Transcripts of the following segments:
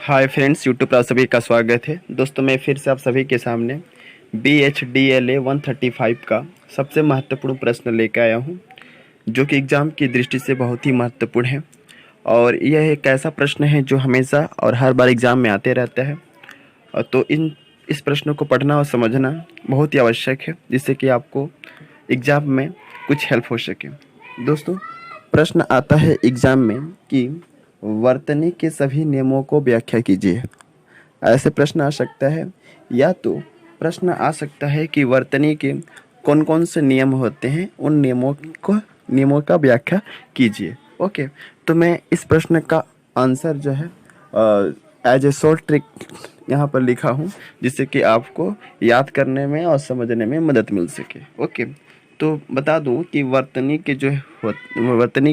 Hi friends, YouTube पर आप सभी का स्वागत है। दोस्तों, मैं फिर से आप सभी के सामने BHDLA 135 का सबसे महत्वपूर्ण प्रश्न लेकर आया हूं, जो कि एग्ज़ाम की दृष्टि से बहुत ही महत्वपूर्ण है। और यह एक ऐसा प्रश्न है जो हमेशा और हर बार एग्ज़ाम में आते रहता है। तो इस प्रश्न को पढ़ना और समझना बहुत ही आवश्यक है, जिससे कि आपको एग्ज़ाम में कुछ हेल्प हो सके। दोस्तों, प्रश्न आता है एग्ज़ाम में कि वर्तनी के सभी नियमों को व्याख्या कीजिए। ऐसे प्रश्न आ सकता है, या तो प्रश्न आ सकता है कि वर्तनी के कौन कौन से नियम होते हैं, उन नियमों का व्याख्या कीजिए। ओके, तो मैं इस प्रश्न का आंसर जो है एज ए शॉर्ट ट्रिक यहाँ पर लिखा हूँ, जिससे कि आपको याद करने में और समझने में मदद मिल सके। ओके, तो बता दूं कि वर्तनी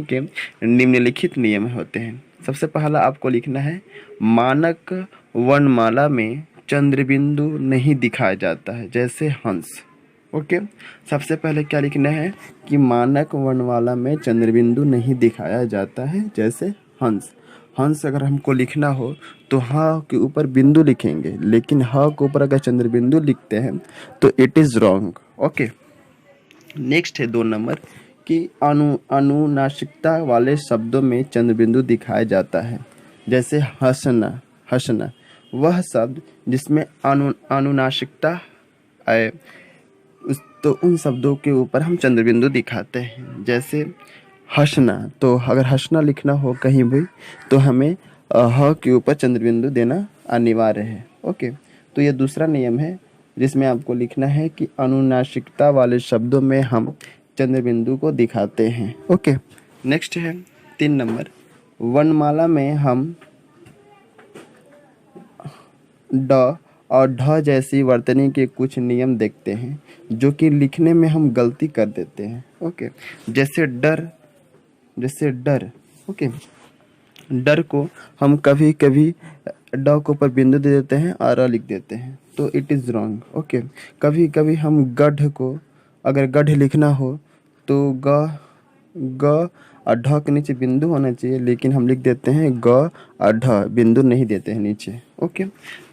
के निम्नलिखित नियम होते हैं। सबसे पहला आपको लिखना है, मानक वर्णमाला में चंद्रबिंदु नहीं दिखाया जाता है, जैसे हंस। ओके, सबसे पहले क्या लिखना है कि मानक वर्णमाला में चंद्रबिंदु नहीं दिखाया जाता है, जैसे हंस। हंस अगर हमको लिखना हो तो ह के ऊपर बिंदु लिखेंगे, लेकिन ह के ऊपर अगर चंद्रबिंदु लिखते हैं तो it is wrong. Okay, next है 2 नंबर कि अनुनासिकता वाले शब्दों में चंद्रबिंदु दिखाया जाता है, जैसे हंसना। हंसना वह शब्द जिसमें अनुनासिकता आए, तो उन शब्दों के ऊपर हम चंद्रबिंदु दिखाते हैं, जैसे हंसना। तो अगर हंसना लिखना हो कहीं भी तो हमें ह के ऊपर चंद्रबिंदु देना अनिवार्य है। ओके, तो ये दूसरा नियम है, जिसमें आपको लिखना है कि अनुनासिकता वाले शब्दों में हम चंद्रबिंदु को दिखाते हैं। ओके, नेक्स्ट है 3 नंबर, वर्णमाला में हम ड और ढ जैसी वर्तनी के कुछ नियम देखते हैं, जो कि लिखने में हम गलती कर देते हैं। ओके, जैसे डर। ओके, डर को हम कभी कभी ड के ऊपर बिंदु दे देते हैं और अ लिख देते हैं, तो इट इज़ रॉन्ग। ओके, कभी कभी हम गढ़ को, अगर गढ़ लिखना हो तो ग और ढ के नीचे बिंदु होना चाहिए, लेकिन हम लिख देते हैं ग और ढ, बिंदु नहीं देते हैं नीचे। ओके,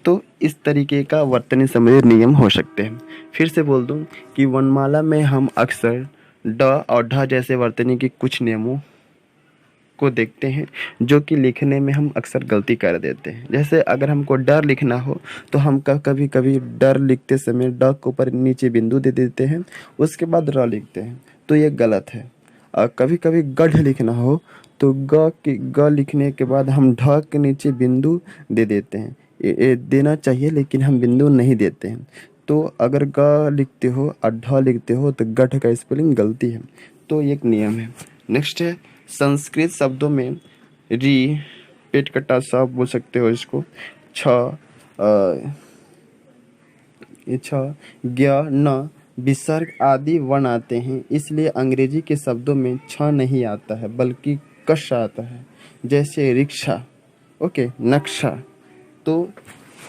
तो इस तरीके का वर्तनी संबंधी नियम हो सकते हैं। फिर से बोल दूं कि वर्णमाला में हम अक्सर ड और ढ जैसे वर्तनी के कुछ नियमों को देखते हैं, जो कि लिखने में हम अक्सर गलती कर देते हैं। जैसे अगर हमको डर लिखना हो तो हम कभी कभी डर लिखते समय ड के ऊपर नीचे बिंदु दे देते हैं, उसके बाद र लिखते हैं, तो ये गलत है। और कभी कभी गढ़ लिखना हो तो ग लिखने के बाद हम ढ के नीचे बिंदु दे देते हैं। ये देना चाहिए, लेकिन हम बिंदु नहीं देते हैं। तो अगर ग लिखते हो और ढ लिखते हो तो गढ़ का स्पेलिंग गलती है, तो ये एक नियम है। नेक्स्ट है, संस्कृत शब्दों में री, पेट कटा सा बोल सकते हो इसको, छ, ज्ञ, न, विसर्ग आदि वर्ण आते हैं, इसलिए अंग्रेजी के शब्दों में छ नहीं आता है बल्कि कश आता है, जैसे रिक्शा। ओके, नक्शा। तो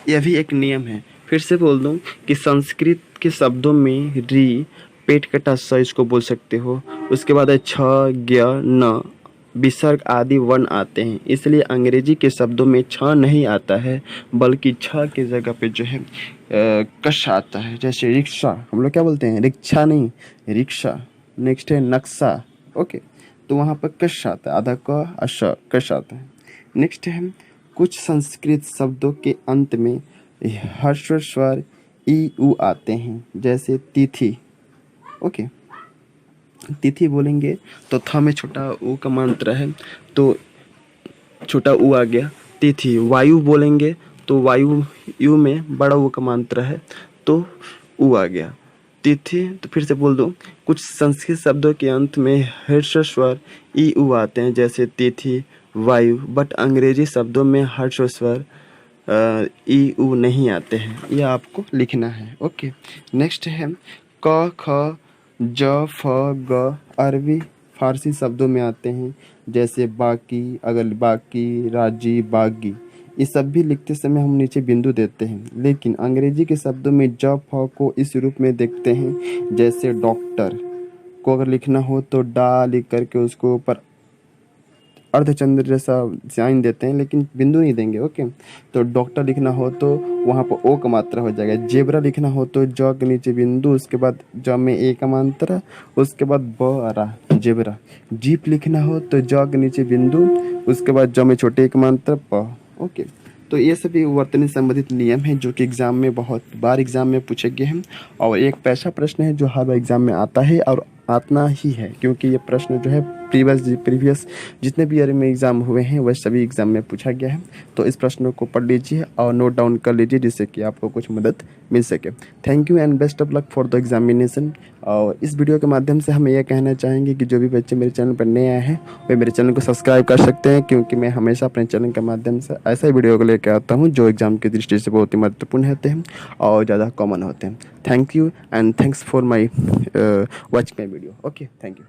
यह भी एक नियम है। फिर से बोल दूं कि संस्कृत के शब्दों में री, पेट कटा स इसको बोल सकते हो, उसके बाद है छ, ज्ञ, न, विसर्ग आदि वर्ण आते हैं, इसलिए अंग्रेजी के शब्दों में छ नहीं आता है बल्कि छ की जगह पे जो है कश आता है, जैसे रिक्शा। हम लोग क्या बोलते हैं, रिक्शा नहीं, रिक्शा। नेक्स्ट है नक्शा। ओके, तो वहाँ पर कश आता है, आधा क अश, कश आता है। नेक्स्ट है, कुछ संस्कृत शब्दों के अंत में ह्रस्व स्वर ई उ आते हैं, जैसे तिथि। ओके, तिथि बोलेंगे तो थ में छोटा ऊ का मात्रा है, तो छोटा ऊ आ गया। तिथि। वायु बोलेंगे तो वायु यू में बड़ा ऊ का मात्रा है, तो ऊ आ गया। तिथि। तो फिर से बोल दो, कुछ संस्कृत शब्दों के अंत में ह्रस्व स्वर ई उ आते हैं, जैसे तिथि, वायु, बट अंग्रेजी शब्दों में ह्रस्व स्वर ई उ नहीं आते हैं, यह आपको लिखना है। ओके, नेक्स्ट है, क, ख, ज, फ, ग अरबी फारसी शब्दों में आते हैं, जैसे बाकी, अगल बाकी, राजी, बागी। ये सब भी लिखते समय हम नीचे बिंदु देते हैं, लेकिन अंग्रेजी के शब्दों में ज, फ को इस रूप में देखते हैं, जैसे डॉक्टर को अगर लिखना हो तो डा लिख करके उसको ऊपर अर्धचंद्र जैसा साइन देते हैं, लेकिन बिंदु नहीं देंगे। ओके, तो डॉक्टर लिखना हो तो वहाँ पर ओ का मात्रा हो जाएगा। जेबरा लिखना हो तो ज के नीचे बिंदु, उसके बाद ज में ए का मात्रा, उसके बाद ब रा जेबरा। जीप लिखना हो तो ज के नीचे बिंदु, उसके बाद ज में छोटे ए का मात्रा प। ओके, तो ये सभी वर्तनी संबंधित नियम हैं जो कि एग्ज़ाम में बहुत बार एग्ज़ाम में पूछे गए हैं, और एक पैसा प्रश्न है जो हर बार एग्ज़ाम में आता है और आतना ही है, क्योंकि ये प्रश्न जो है प्रीवियस जितने भी ईयर में एग्ज़ाम हुए हैं वह सभी एग्ज़ाम में पूछा गया है। तो इस प्रश्नों को पढ़ लीजिए और नोट डाउन कर लीजिए, जिससे कि आपको कुछ मदद मिल सके। Thank you and best of luck for the examination. और इस वीडियो के माध्यम से हम ये कहना चाहेंगे कि जो भी बच्चे मेरे चैनल पर नए आए हैं वे मेरे चैनल को सब्सक्राइब कर सकते हैं, क्योंकि मैं हमेशा अपने चैनल के माध्यम से ऐसा वीडियो को लेकर आता हूँ जो एग्ज़ाम की दृष्टि से बहुत ही महत्वपूर्ण होते हैं और ज़्यादा कॉमन होते हैं। Thank you and thanks for my watching my video. Okay, thank you.